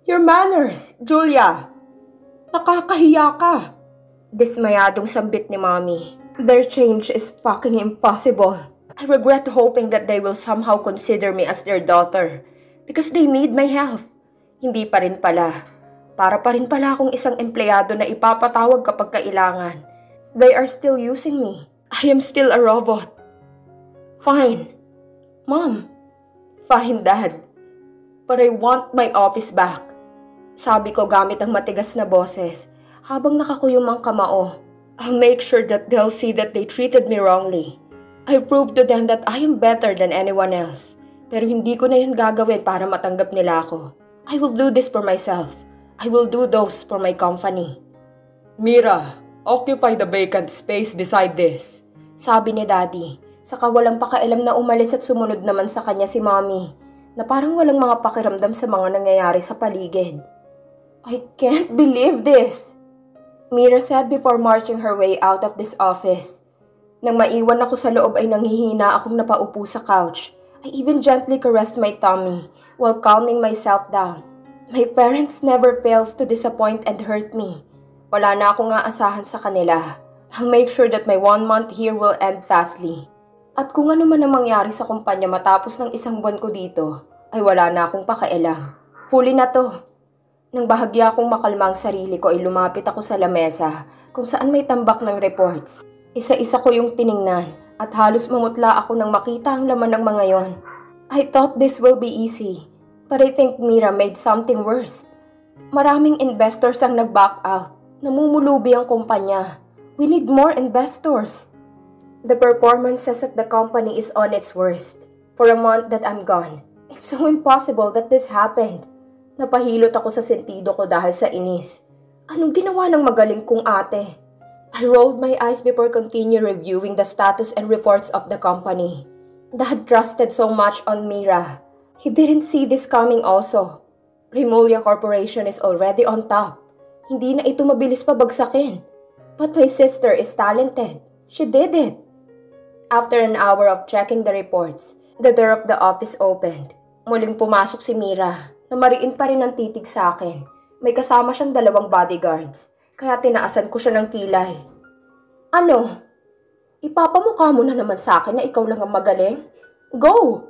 Your manners, Julia! Nakakahiya ka! Dismayadong sambit ni Mommy. Their change is fucking impossible. I regret hoping that they will somehow consider me as their daughter because they need my help. Hindi pa rin pala. Para pa rin pala akong isang empleyado na ipapatawag kapag kailangan. They are still using me. I am still a robot. Fine. Mom. Fine, Dad. But I want my office back. Sabi ko gamit ang matigas na boses habang nakakuyom ang kamao. I'll make sure that they'll see that they treated me wrongly. I proved to them that I am better than anyone else. Pero hindi ko na yun gagawin para matanggap nila ako. I will do this for myself. I will do those for my company. Mira, occupy the vacant space beside this. Sabi ni Daddy. Saka walang pakialam na umalis at sumunod naman sa kanya si Mommy, na parang walang mga pakiramdam sa mga nangyayari sa paligid. I can't believe this, Mira said before marching her way out of this office. Nang maiwan ako sa loob ay nanghihina akong napaupo sa couch. I even gently caressed my tummy while calming myself down. My parents never fails to disappoint and hurt me. Wala na akong aasahan sa kanila. I'll make sure that my 1 month here will end fastly. At kung ano man ang mangyari sa kumpanya matapos ng 1 buwan ko dito, ay wala na akong pakialam. Huli na to. Nang bahagya akong makalma ang sarili ko ay lumapit ako sa lamesa kung saan may tambak ng reports. Isa-isa ko yung tiningnan at halos mamutla ako nang makita ang laman ng mga yon. I thought this will be easy, but I think Mira made something worse. Maraming investors ang nag-back out. Namumulubi ang kumpanya. We need more investors. The performances of the company is on its worst. For a month that I'm gone, it's so impossible that this happened. Napahilot ako sa sentido ko dahil sa inis. Anong ginawa ng magaling kong ate? I rolled my eyes before continue reviewing the status and reports of the company. Dad trusted so much on Mira. He didn't see this coming also. Remulia Corporation is already on top. Hindi na ito mabilis pabagsakin. But my sister is talented. She did it. After an hour of checking the reports, the door of the office opened. Muling pumasok si Mira, na mariin pa rin ang titig sa akin. May kasama siyang 2 bodyguards, kaya tinaasan ko siya ng kilay. Ano? Ipapamukha mo na naman sa akin na ikaw lang ang magaling? Go!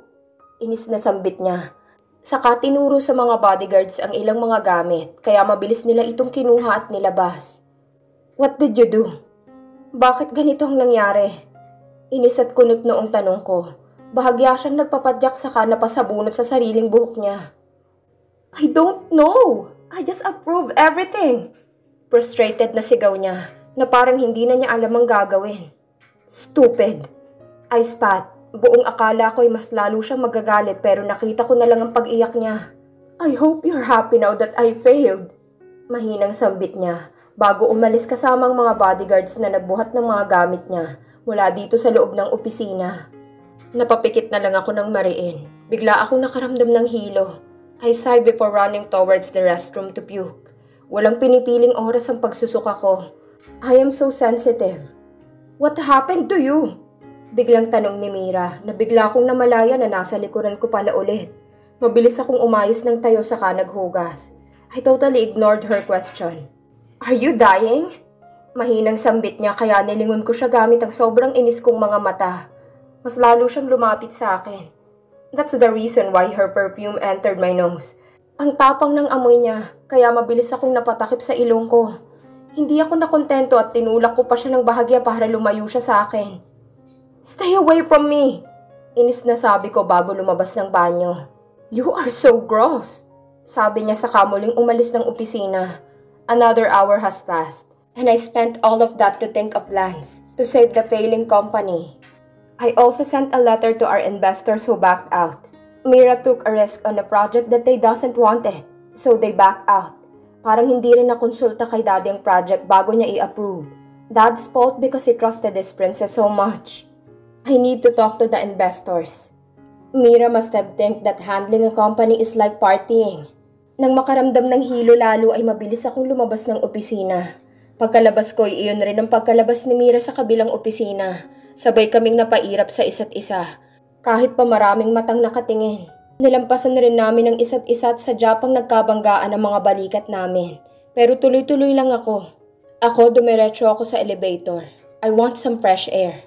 Inis na sambit niya. Saka tinuro sa mga bodyguards ang ilang mga gamit, kaya mabilis nila itong kinuha at nilabas. What did you do? Bakit ganito ang nangyari? Inis at kunot noong tanong ko. Bahagya siyang nagpapadyak saka napasabunot sa sariling buhok niya. I don't know. I just approve everything. Frustrated na sigaw niya na parang hindi na niya alam ang gagawin. Stupid. I spat. Buong akala ko ay mas lalo siyang magagalit pero nakita ko na lang ang pag-iyak niya. I hope you're happy now that I failed. Mahinang sambit niya bago umalis kasama ang mga bodyguards na nagbuhat ng mga gamit niya mula dito sa loob ng opisina. Napapikit na lang ako ng mariin. Bigla akong nakaramdam ng hilo. I sighed before running towards the restroom to puke. Walang pinipiling oras ang pagsusuka ko. I am so sensitive. What happened to you? Biglang tanong ni Mira na bigla akong namalaya na nasa likuran ko pala ulit. Mabilis akong umayos ng tayo saka naghugas. I totally ignored her question. Are you dying? Mahinang sambit niya kaya nilingon ko siya gamit ang sobrang inis kong mga mata. Mas lalo siyang lumapit sa akin. That's the reason why her perfume entered my nose. Ang tapang ng amoy niya, kaya mabilis akong napatakip sa ilong ko. Hindi ako nakontento at tinulak ko pa siya ng bahagya para lumayo siya sa akin. Stay away from me! Inis na sabi ko bago lumabas ng banyo. You are so gross! Sabi niya sa kamuling umalis ng opisina. Another hour has passed. And I spent all of that to think of plans to save the failing company. I also sent a letter to our investors who backed out. Mira took a risk on a project that they doesn't want it, so they backed out. Parang hindi rin nakonsulta kay Daddy ang project bago niya i-approve. Dad's fault because he trusted this princess so much. I need to talk to the investors. Mira must have think that handling a company is like partying. Nang makaramdam ng hilo lalo ay mabilis akong lumabas ng opisina. Pagkalabas ko, iyon rin ang pagkalabas ni Mira sa kabilang opisina. Sabay kaming napairap sa isa't isa. Kahit pa maraming matang nakatingin. Nilampasan na rin namin ang isa't isa at sadya pang nagkabanggaan ang mga balikat namin. Pero tuloy-tuloy lang ako. Dumiretso ako sa elevator. I want some fresh air.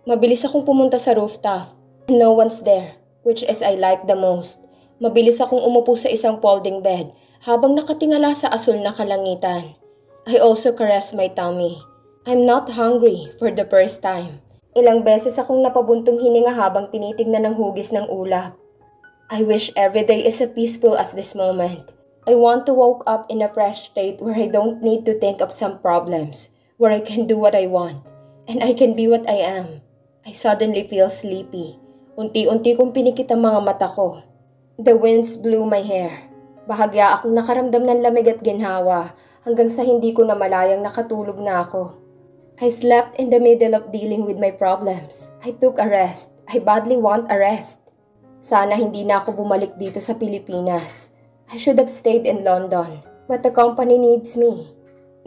Mabilis akong pumunta sa rooftop. No one's there, which is I like the most. Mabilis akong umupo sa isang folding bed habang nakatingala sa asul na kalangitan. I also caress my tummy. I'm not hungry for the first time. Ilang beses akong napabuntong hininga habang tinitignan ng hugis ng ulap. I wish every day is as peaceful as this moment. I want to wake up in a fresh state where I don't need to think of some problems, where I can do what I want, and I can be what I am. I suddenly feel sleepy. Unti-unti kong pinikit ang mga mata ko. The winds blew my hair. Bahagya akong nakaramdam ng lamig at ginhawa hanggang sa hindi ko na malayang nakatulog na ako. I slept in the middle of dealing with my problems. I took a rest. I badly want a rest. Sana hindi na ako bumalik dito sa Pilipinas. I should have stayed in London. But the company needs me.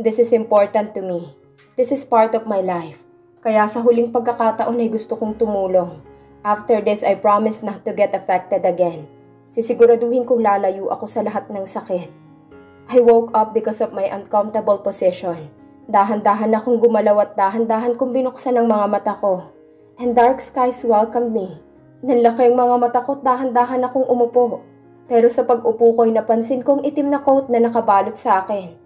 This is important to me. This is part of my life. Kaya sa huling pagkakataon ay gusto kong tumulong. After this, I promise not to get affected again. Sisiguraduhin kong lalayo ako sa lahat ng sakit. I woke up because of my uncomfortable position. Dahan-dahan akong gumalaw at dahan-dahan kong binuksan ang mga mata ko. And dark skies welcomed me. Nanlaki ang mga mata ko at dahan-dahan akong umupo. Pero sa pag-upo ko'y napansin kong itim na coat na nakabalot sa akin.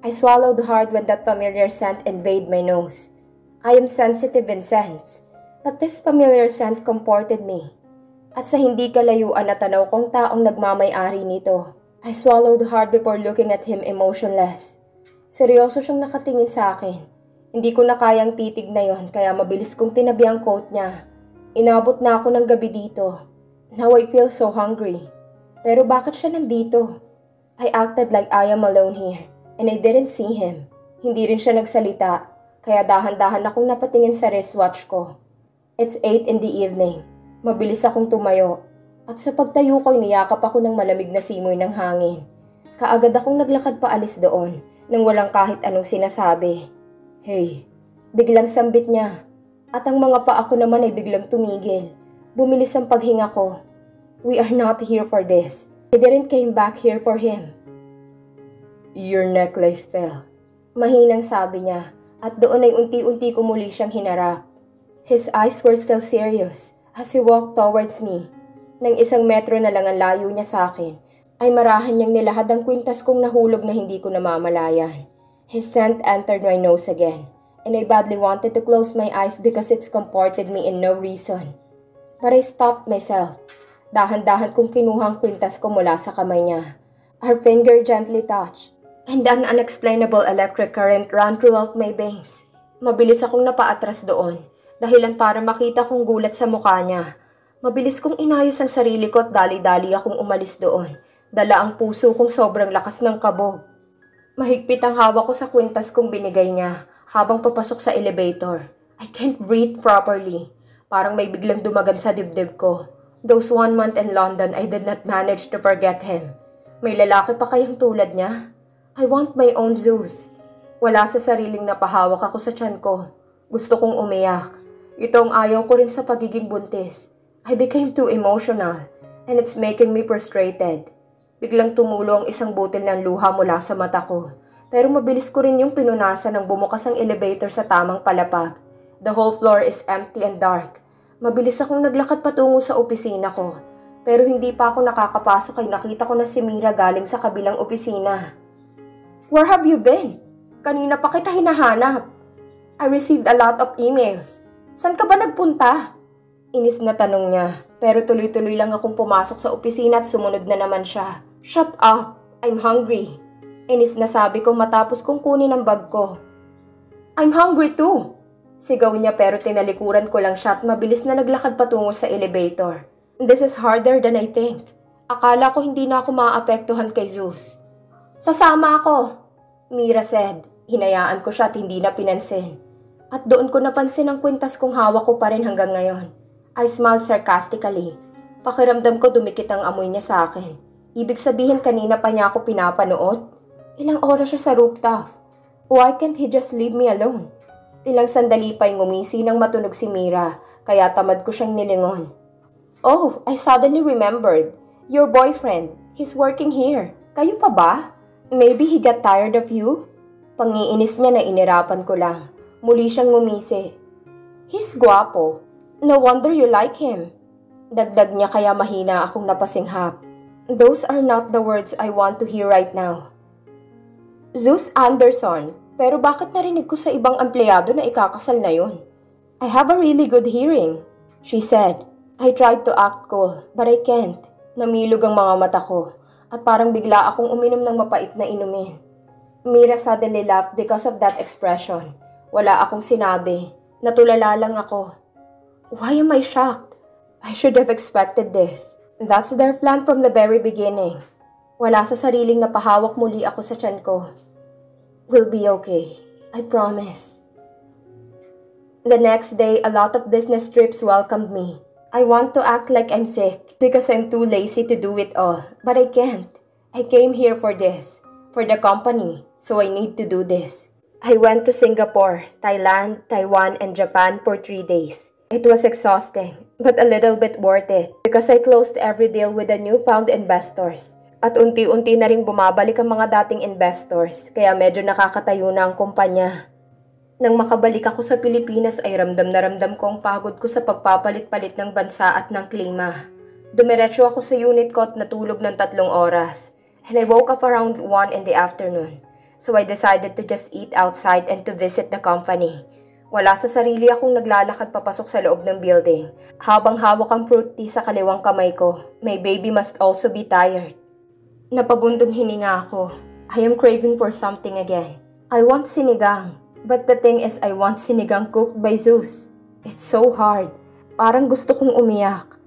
I swallowed hard when that familiar scent invaded my nose. I am sensitive in scents, but this familiar scent comforted me. At sa hindi kalayuan na tanaw kong taong nagmamay-ari nito, I swallowed hard before looking at him emotionless. Seryoso siyang nakatingin sa akin. Hindi ko na kayang titig na yon kaya mabilis kong tinabi ang coat niya. Inabot na ako ng gabi dito. Now I feel so hungry. Pero bakit siya nandito? I acted like I am alone here, and I didn't see him. Hindi rin siya nagsalita, kaya dahan-dahan akong napatingin sa wristwatch ko. It's 8 in the evening. Mabilis akong tumayo, at sa pagtayo ko'y niyakap ako ng malamig na simoy ng hangin. Kaagad akong naglakad paalis doon, nang walang kahit anong sinasabi. Hey, biglang sambit niya, at ang mga paa ko naman ay biglang tumigil. Bumilis ang paghinga ko. We are not here for this. I didn't came back here for him. Your necklace fell. Mahinang sabi niya, at doon ay unti-unti ko muli siyang hinarap. His eyes were still serious as he walked towards me. Nang 1 metro na lang ang layo niya sa akin, ay marahan niyang nilahad ang kwintas kong nahulog na hindi ko namamalayan. His scent entered my nose again, and I badly wanted to close my eyes because it's comforted me in no reason. But I stopped myself. Dahan-dahan kong kinuha ang kwintas ko mula sa kamay niya. Her finger gently touched, and an unexplainable electric current ran throughout my veins. Mabilis akong napaatras doon, dahilan para makita kong gulat sa mukha niya. Mabilis kong inayos ang sarili ko at dali-dali akong umalis doon. Dala ang puso kong sobrang lakas ng kabog. Mahigpit ang hawak ko sa kwintas kong binigay niya habang papasok sa elevator. I can't breathe properly. Parang may biglang dumagan sa dibdib ko. Those 1 month in London, I did not manage to forget him. May lalaki pa kayang tulad niya? I want my own Zeus. Wala sa sariling napahawak ako sa tiyan ko. Gusto kong umiyak. Ito ang ayaw ko rin sa pagiging buntis. I became too emotional, and it's making me frustrated. Biglang tumulo ang isang butil ng luha mula sa mata ko. Pero mabilis ko rin yung pinunasan nang bumukas ang elevator sa tamang palapag. The whole floor is empty and dark. Mabilis akong naglakad patungo sa opisina ko. Pero hindi pa ako nakakapasok ay nakita ko na si Mira galing sa kabilang opisina. Where have you been? Kanina pa kita hinahanap. I received a lot of emails. San ka ba nagpunta? Inis na tanong niya, pero tuloy-tuloy lang akong pumasok sa opisina at sumunod na naman siya. Shut up! I'm hungry. Inis na sabi ko matapos kong kunin ang bag ko. I'm hungry too! Sigaw niya pero tinalikuran ko lang siya at mabilis na naglakad patungo sa elevator. This is harder than I think. Akala ko hindi na ako maapektuhan kay Zeus. Sasama ako, Mira said. Hinayaan ko siya at hindi na pinansin. At doon ko napansin ang kwintas kong hawak ko pa rin hanggang ngayon. I smiled sarcastically. Pakiramdam ko dumikit ang amoy niya sa akin. Ibig sabihin kanina pa niya ako pinapanood? Ilang oras siya sa rooftop. Why can't he just leave me alone? Ilang sandali pa'y ngumisi nang matunog si Mira, kaya tamad ko siyang nilingon. Oh, I suddenly remembered. Your boyfriend. He's working here. Kayo pa ba? Maybe he got tired of you? Pangiinis niya na inirapan ko lang. Muli siyang ngumisi. He's guwapo. No wonder you like him. Dagdag niya kaya mahina akong napasinghap. Those are not the words I want to hear right now. Zeus Anderson, pero bakit narinig ko sa ibang empleyado na ikakasal na yun? I have a really good hearing, she said. I tried to act cool, but I can't. Namilog ang mga mata ko, at parang bigla akong uminom ng mapait na inumin. Mira suddenly laughed because of that expression. Wala akong sinabi. Natulala lang ako. Why am I shocked? I should have expected this. That's their plan from the very beginning. Wala sa sariling napahawak muli ako sa tiyan ko. We'll be okay. I promise. The next day, a lot of business trips welcomed me. I want to act like I'm sick because I'm too lazy to do it all. But I can't. I came here for this. For the company. So I need to do this. I went to Singapore, Thailand, Taiwan, and Japan for 3 days. It was exhausting, but a little bit worth it because I closed every deal with the newfound investors. At unti-unti na ring bumabalik ang mga dating investors, kaya medyo nakakatayo na ang kumpanya. Nang makabalik ako sa Pilipinas ay ramdam na ramdam ko ang pagod ko sa pagpapalit-palit ng bansa at ng klima. Dumiretso ako sa unit ko at natulog ng 3 oras, and I woke up around 1 in the afternoon. So I decided to just eat outside and to visit the company. Wala sa sarili akong naglalakad papasok sa loob ng building. Habang hawak ang fruit tea sa kaliwang kamay ko, my baby must also be tired. Napabundong hininga ako. I am craving for something again. I want sinigang. But the thing is, I want sinigang cooked by Zeus. It's so hard. Parang gusto kong umiyak.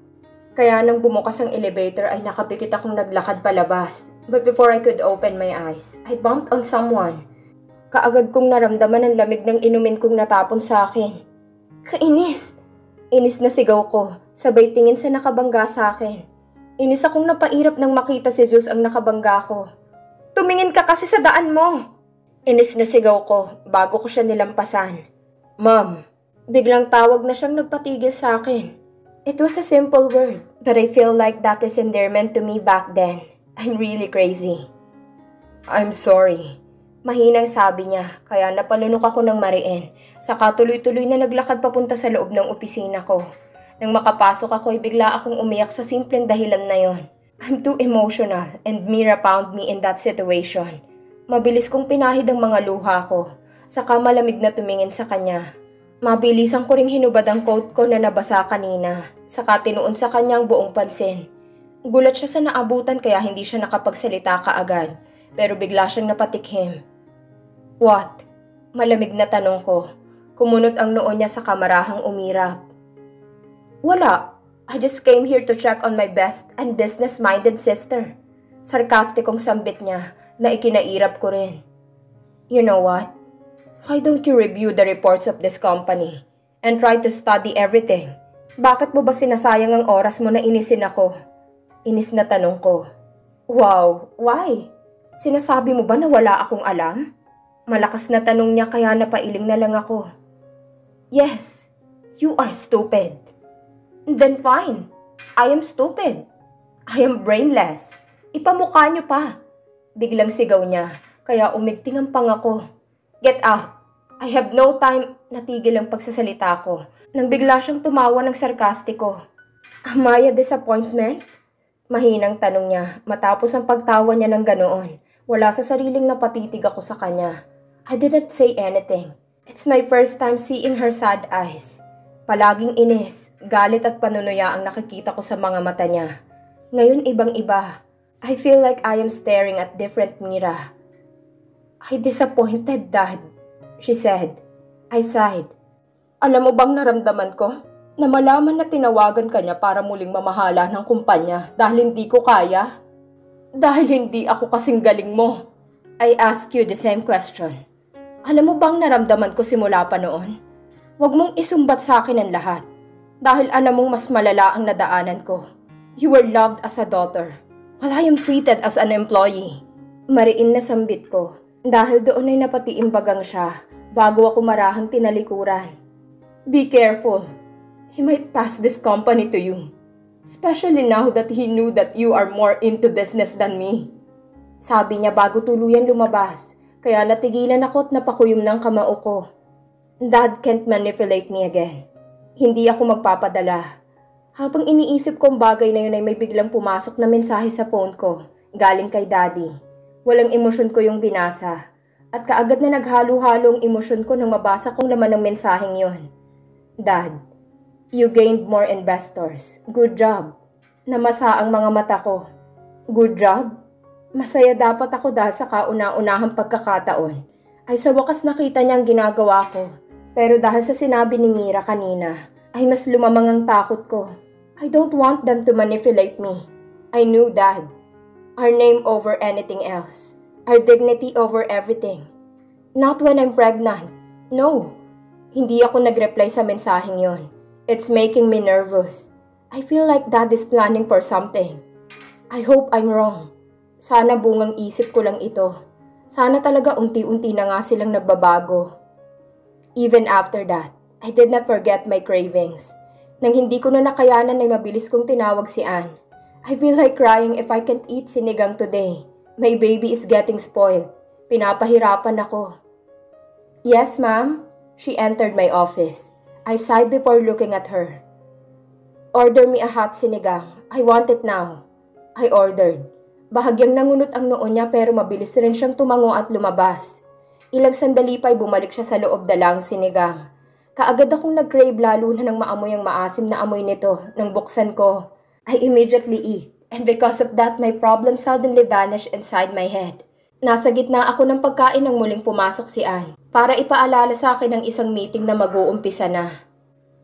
Kaya nang bumukas ang elevator ay nakapikit akong naglakad palabas. But before I could open my eyes, I bumped on someone. Kaagad kong naramdaman ang lamig ng inumin kong natapon sa akin. Kainis! Inis na sigaw ko, sabay tingin sa nakabangga sa akin. Inis akong napairap nang makita si Zeus ang nakabangga ko. Tumingin ka kasi sa daan mo! Inis na sigaw ko bago ko siya nilampasan. Ma'am, biglang tawag na siyang nagpatigil sa akin. It was a simple word, but I feel like that is endearment to me back then. I'm really crazy. I'm sorry. Mahinang sabi niya, kaya napalunok ako ng mariin. Saka tuloy-tuloy na naglakad papunta sa loob ng opisina ko. Nang makapasok ako ay bigla akong umiyak sa simpleng dahilan na yon. I'm too emotional and Mira found me in that situation. Mabilis kong pinahid ang mga luha ko. Saka malamig na tumingin sa kanya. Mabilisan ko ring hinubad ang coat ko na nabasa kanina. Saka tinuon sa kanya ang buong pansin. Gulat siya sa naabutan kaya hindi siya nakapagsalita kaagad. Pero bigla siyang napatikhim. What? Malamig na tanong ko. Kumunot ang noo niya sa kamarahang umirap. Wala. I just came here to check on my best and business-minded sister. Sarkastikong sambit niya na ikinairap ko rin. You know what? Why don't you review the reports of this company and try to study everything? Bakit mo ba sinasayang ang oras mo na inisin ako? Inis na tanong ko. Wow, why? Sinasabi mo ba na wala akong alam? Malakas na tanong niya kaya napailing na lang ako. Yes, you are stupid. Then fine, I am stupid. I am brainless. Ipamukha niyo pa. Biglang sigaw niya, kaya umigting ang pangako. Get out. I have no time. Natigil ang pagsasalita ko. Nang bigla siyang tumawa ng sarkastiko. Am I a disappointment? Mahinang tanong niya matapos ang pagtawa niya ng ganoon. Wala sa sariling napatitig ako sa kanya. I didn't say anything. It's my first time seeing her sad eyes. Palaging inis, galit at panunuya ang nakikita ko sa mga mata niya. Ngayon ibang-iba. I feel like I am staring at different Mira. I disappointed, Dad, she said. I sighed. Alam mo bang naramdaman ko? Na malaman na tinawagan ka niya para muling mamahala ng kumpanya dahil hindi ko kaya? Dahil hindi ako kasing galing mo. I ask you the same question. Alam mo bang naramdaman ko simula pa noon? Huwag mong isumbat sa akin ang lahat. Dahil alam mong mas malala ang nadaanan ko. You were loved as a daughter, while I am treated as an employee. Mariin na sambit ko. Dahil doon ay napatiimbagang siya bago ako marahang tinalikuran. Be careful. He might pass this company to you. Especially now that he knew that you are more into business than me. Sabi niya bago tuluyan lumabas, kaya natigilan ako at napakuyom ng kamao ko. Dad can't manipulate me again. Hindi ako magpapadala. Habang iniisip kong bagay na yun ay may biglang pumasok na mensahe sa phone ko, galing kay Daddy. Walang emosyon ko yung binasa. At kaagad na naghalo-halo ang emosyon ko nang mabasa kong laman ng mensaheng yun. Dad, you gained more investors. Good job. Namasa ang mga mata ko. Good job? Masaya dapat ako dahil sa kauna-unahang pagkakataon. Ay sa wakas nakita niya ang ginagawa ko. Pero dahil sa sinabi ni Mira kanina, ay mas lumamang ang takot ko. I don't want them to manipulate me. I knew Dad. Our name over anything else. Our dignity over everything. Not when I'm pregnant. No. Hindi ako nag-reply sa mensaheng yon. It's making me nervous. I feel like Dad is planning for something. I hope I'm wrong. Sana bungang isip ko lang ito. Sana talaga unti-unti na nga silang nagbabago. Even after that, I did not forget my cravings. Nang hindi ko na nakayanan ay mabilis kong tinawag si Anne. I feel like crying if I can't eat sinigang today. My baby is getting spoiled. Pinapahirapan ako. Yes, ma'am. She entered my office. I sighed before looking at her. Order me a hot sinigang. I want it now. I ordered. Bahagyang nangunot ang noo niya pero mabilis rin siyang tumango at lumabas. Ilang sandali pa'y bumalik siya sa loob dalang sinigang. Kaagad akong nag-crave lalo na nang maamoy ang maasim na amoy nito nang buksan ko. I immediately eat. And because of that, my problem suddenly vanished inside my head. Nasa gitna ako ng pagkain nang muling pumasok si Anne para ipaalala sa akin ang isang meeting na mag-uumpisa na.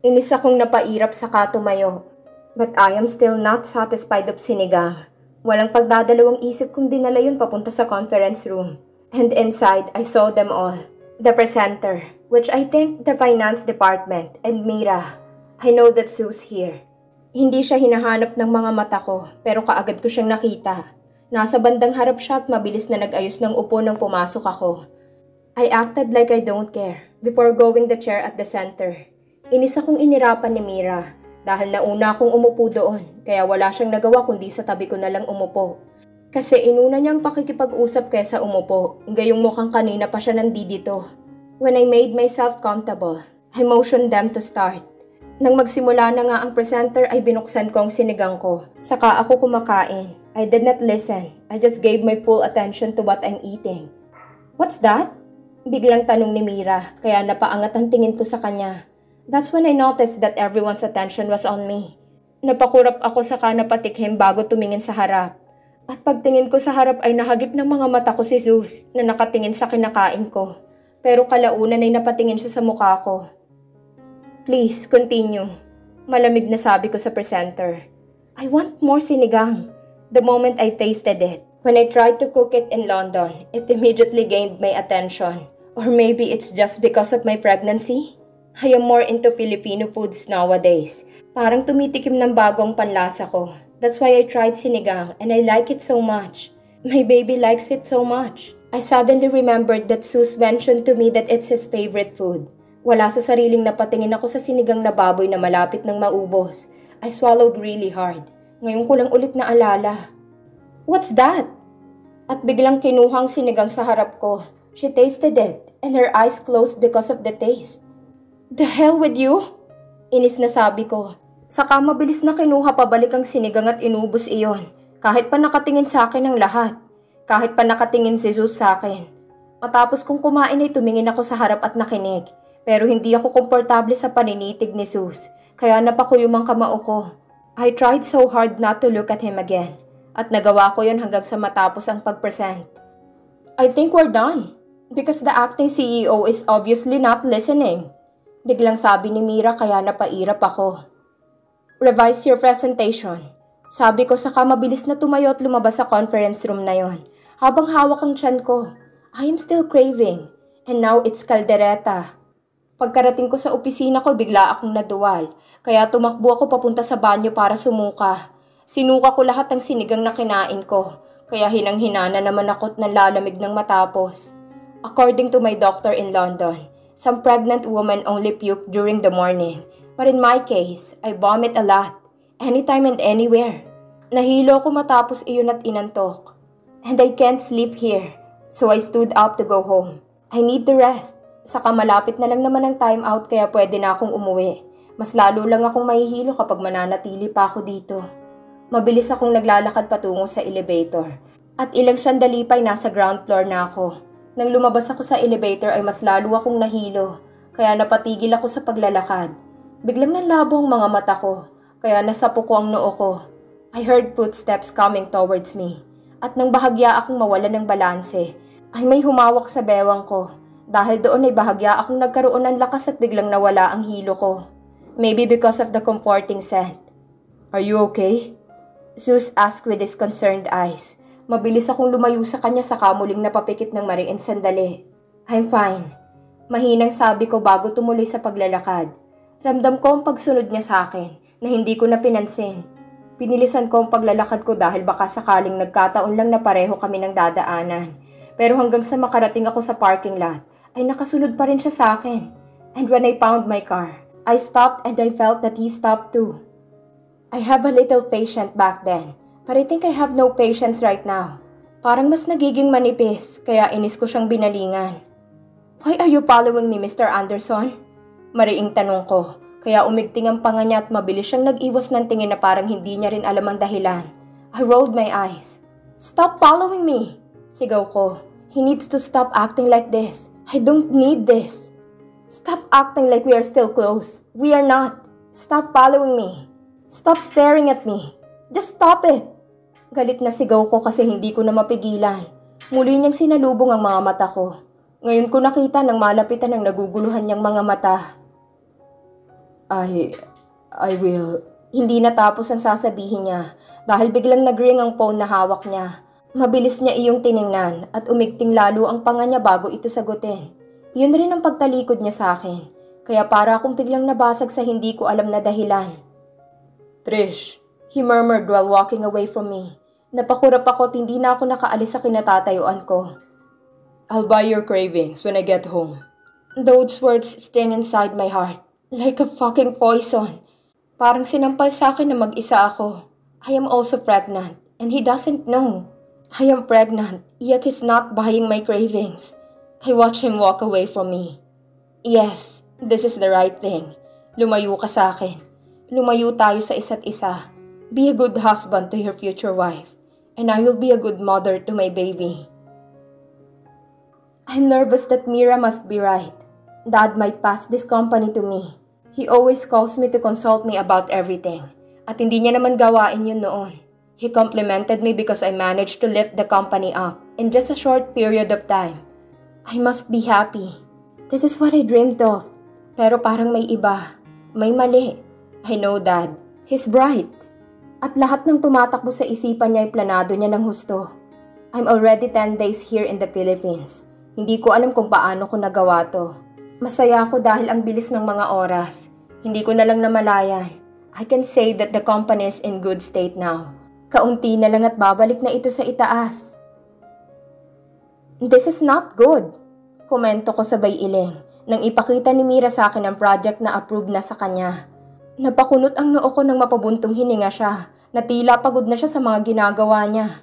Inis akong napairap sa katumayo. But I am still not satisfied of sinigang. Walang pagdadalawang isip kong dinala yun papunta sa conference room. And inside, I saw them all. The presenter, which I think the finance department, and Mira. I know that Sue's here. Hindi siya hinahanap ng mga mata ko, pero kaagad ko siyang nakita. Nasa bandang harap siya at mabilis na nag-ayos ng upo nang pumasok ako. I acted like I don't care before going the chair at the center. Inis akong inirapan ni Mira dahil nauna akong umupo doon kaya wala siyang nagawa kundi sa tabi ko na lang umupo. Kasi inuna niyang pakikipag-usap kaysa umupo, gayong mukhang kanina pa siya nandito. When I made myself comfortable, I motioned them to start. Nang magsimula na nga ang presenter ay binuksan ko ang sinigang ko. Saka ako kumakain. I did not listen. I just gave my full attention to what I'm eating. What's that? Biglang tanong ni Mira, kaya napaangat ang tingin ko sa kanya. That's when I noticed that everyone's attention was on me. Napakurap ako saka napatikhim bago tumingin sa harap. At pagtingin ko sa harap ay nahagip ng mga mata ko si Zeus na nakatingin sa kinakain ko. Pero kalaunan ay napatingin siya sa mukha ko. Please, continue. Malamig na sabi ko sa presenter. I want more sinigang. The moment I tasted it, when I tried to cook it in London, it immediately gained my attention. Or maybe it's just because of my pregnancy? I am more into Filipino foods nowadays. Parang tumitikim ng bagong panlasa ko. That's why I tried sinigang and I like it so much. My baby likes it so much. I suddenly remembered that Sus mentioned to me that it's his favorite food. Wala sa sariling napatingin ako sa sinigang na baboy na malapit ng maubos. I swallowed really hard. Ngayon ko lang ulit na alala. What's that? At biglang kinuhang sinigang sa harap ko. She tasted it and her eyes closed because of the taste. The hell with you? Inis na sabi ko. Saka mabilis na kinuha pabalik ang sinigang at inubos iyon. Kahit pa nakatingin sa akin ang lahat. Kahit pa nakatingin si Zeus sa akin. Matapos kong kumain ay tumingin ako sa harap at nakinig. Pero hindi ako komportable sa paninitig ni Zeus. Kaya napakuyom ang kamao ko. I tried so hard not to look at him again. At nagawa ko yun hanggang sa matapos ang pag-present. I think we're done. Because the acting CEO is obviously not listening. Biglang sabi ni Mira kaya napairap ako. Revise your presentation. Sabi ko saka mabilis na tumayo at lumabas sa conference room na yon. Habang hawak ang tiyan ko. I am still craving. And now it's caldereta. Pagkarating ko sa opisina ko, bigla akong naduwal. Kaya tumakbo ako papunta sa banyo para sumuka. Sinuka ko lahat ng sinigang na kinain ko. Kaya hinang-hinana naman ako't nalalamig ng matapos. According to my doctor in London, some pregnant women only puke during the morning. But in my case, I vomit a lot. anytime and anywhere. Nahilo ko matapos iyon at inantok. And I can't sleep here, so I stood up to go home. I need to rest. Saka malapit na lang naman ang time out kaya pwede na akong umuwi. Mas lalo lang akong mahihilo kapag mananatili pa ako dito. Mabilis akong naglalakad patungo sa elevator. At ilang sandali pa'y nasa ground floor na ako. Nang lumabas ako sa elevator ay mas lalo akong nahilo. Kaya napatigil ako sa paglalakad. Biglang nanlabo ang mga mata ko. Kaya nasapo ko ang noo ko. I heard footsteps coming towards me. At nang bahagya akong mawala ng balanse, ay may humawak sa bewang ko. Dahil doon ay bahagya akong nagkaroon ng lakas at biglang nawala ang hilo ko. Maybe because of the comforting scent. Are you okay? Zeus asked with his concerned eyes. Mabilis akong lumayo sa kanya sa kamuling napapikit ng mariin sandali. I'm fine. Mahinang sabi ko bago tumuloy sa paglalakad. Ramdam ko ang pagsunod niya sa akin na hindi ko na pinansin. Pinilisan ko ang paglalakad ko dahil baka sakaling nagkataon lang na pareho kami ng dadaanan. Pero hanggang sa makarating ako sa parking lot, ay nakasunod pa rin siya sa akin. And when I found my car, I stopped and I felt that he stopped too. I have a little patient back then, but I think I have no patience right now. Parang mas nagiging manipis, kaya inis ko siyang binalingan. Why are you following me, Mr. Anderson? Mariing tanong ko. Kaya umigting ang panga niya at mabilis siyang nag-iwas ng tingin na parang hindi niya rin alam ang dahilan. I rolled my eyes. Stop following me! Sigaw ko. He needs to stop acting like this. I don't need this. Stop acting like we are still close. We are not. Stop following me. Stop staring at me. Just stop it. Galit na sigaw ko kasi hindi ko na mapigilan. Muli niyang sinalubong ang mga mata ko. Ngayon ko nakita nang malapitan ang naguguluhan niyang mga mata. I will. Hindi natapos ang sasabihin niya dahil biglang nag-ring ang phone na hawak niya. Mabilis niya iyong tiningnan at umigting lalo ang panga niya bago ito sagutin. Yun rin ang pagtalikod niya sa akin. Kaya para akong biglang nabasag sa hindi ko alam na dahilan. Trish, he murmured while walking away from me. Napakurap ako at hindi na ako nakaalis sa kinatatayuan ko. I'll buy your cravings when I get home. Those words sting inside my heart. Like a fucking poison. Parang sinampal sa akin na mag-isa ako. I am also pregnant, and he doesn't know. I am pregnant, yet he's not buying my cravings. I watch him walk away from me. Yes, this is the right thing. Lumayo ka sa akin. Lumayo tayo sa isa't isa. Be a good husband to your future wife, and I will be a good mother to my baby. I'm nervous that Mira must be right. Dad might pass this company to me. He always calls me to consult me about everything. At hindi niya naman gawain yun noon. He complimented me because I managed to lift the company up in just a short period of time. I must be happy. This is what I dreamed of. Pero parang may iba. May mali. I know Dad. He's bright. At lahat ng tumatakbo sa isipan niya ay planado niya ng husto. I'm already 10 days here in the Philippines. Hindi ko alam kung paano ko nagawa to. Masaya ako dahil ang bilis ng mga oras. Hindi ko na lang namalayan. I can say that the company is in good state now. Kaunti na lang at babalik na ito sa itaas. This is not good. Komento ko sabay iling nang ipakita ni Mira sa akin ang project na approved na sa kanya. Napakunot ang noo ko nang mapabuntong hininga siya na tila pagod na siya sa mga ginagawa niya.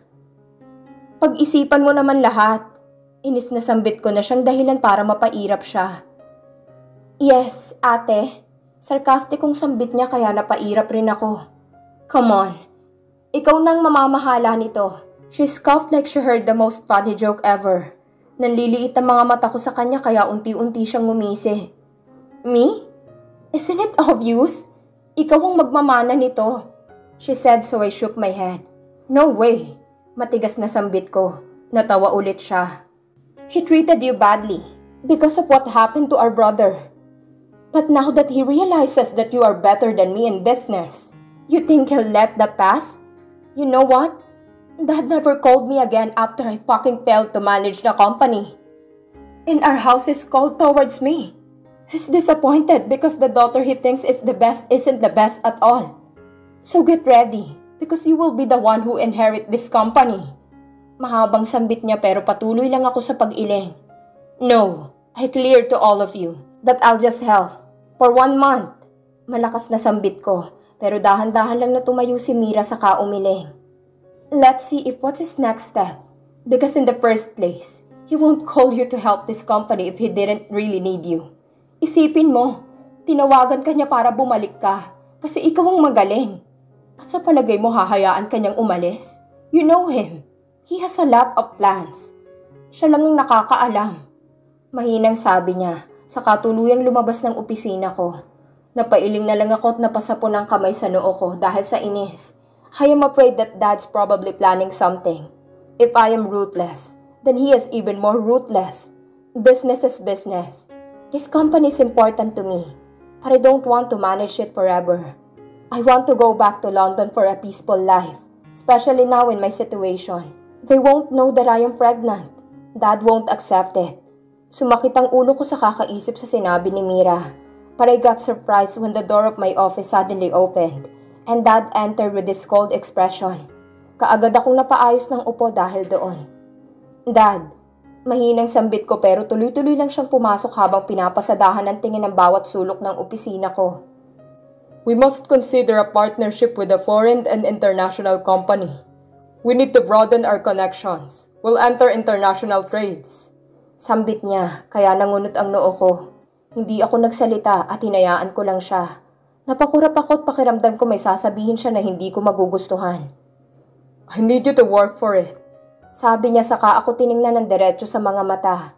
Pag-isipan mo naman lahat. Inis na sambit ko na siyang dahilan para mapairap siya. Yes, ate. Sarkastikong sambit niya kaya napairap rin ako. Come on. Ikaw nang mamamahala nito. She scoffed like she heard the most funny joke ever. Nanliliit ang mga mata ko sa kanya kaya unti-unti siyang ngumisi. Me? Isn't it obvious? Ikaw ang magmamana nito. She said so I shook my head. No way. Matigas na sambit ko. Natawa ulit siya. He treated you badly because of what happened to our brother. But now that he realizes that you are better than me in business, you think he'll let that pass? You know what? Dad never called me again after I fucking failed to manage the company. And our house is cold towards me. He's disappointed because the daughter he thinks is the best isn't the best at all. So get ready because you will be the one who inherit this company. Mahabang sambit niya pero patuloy lang ako sa pag-iling. No, I cleared to all of you that I'll just help for 1 month. Malakas na sambit ko Pero dahan-dahan lang na tumayo si Mira saka umiling. Let's see if what's his next step. Because in the first place, he won't call you to help this company if he didn't really need you. Isipin mo, tinawagan ka niya para bumalik ka kasi ikaw ang magaling. At sa palagay mo hahayaan kanyang umalis? You know him. He has a lot of plans. Siya lang ang nakakaalam. Mahinang sabi niya, saka tuluyang lumabas ng opisina ko. Napailing na lang ako at napasapo ng kamay sa noo ko dahil sa inis. I am afraid that Dad's probably planning something. If I am ruthless, then he is even more ruthless. Business is business. This company is important to me, but I don't want to manage it forever. I want to go back to London for a peaceful life, especially now in my situation. They won't know that I am pregnant. Dad won't accept it. Sumakit ang ulo ko sa kakaisip sa sinabi ni Mira. But I got surprised when the door of my office suddenly opened and Dad entered with this cold expression. Kaagad akong napaayos ng upo dahil doon. Dad, mahinang sambit ko pero tuloy-tuloy lang siyang pumasok habang pinapasadahan ng tingin ng bawat sulok ng opisina ko. We must consider a partnership with a foreign and international company. We need to broaden our connections. We'll enter international trades. Sambit niya, kaya nangunot ang noo ko. Hindi ako nagsalita at hinayaan ko lang siya. Napakurap ako at pakiramdam ko may sasabihin siya na hindi ko magugustuhan. I need you to work for it. Sabi niya saka ako tiningnan ng diretso sa mga mata.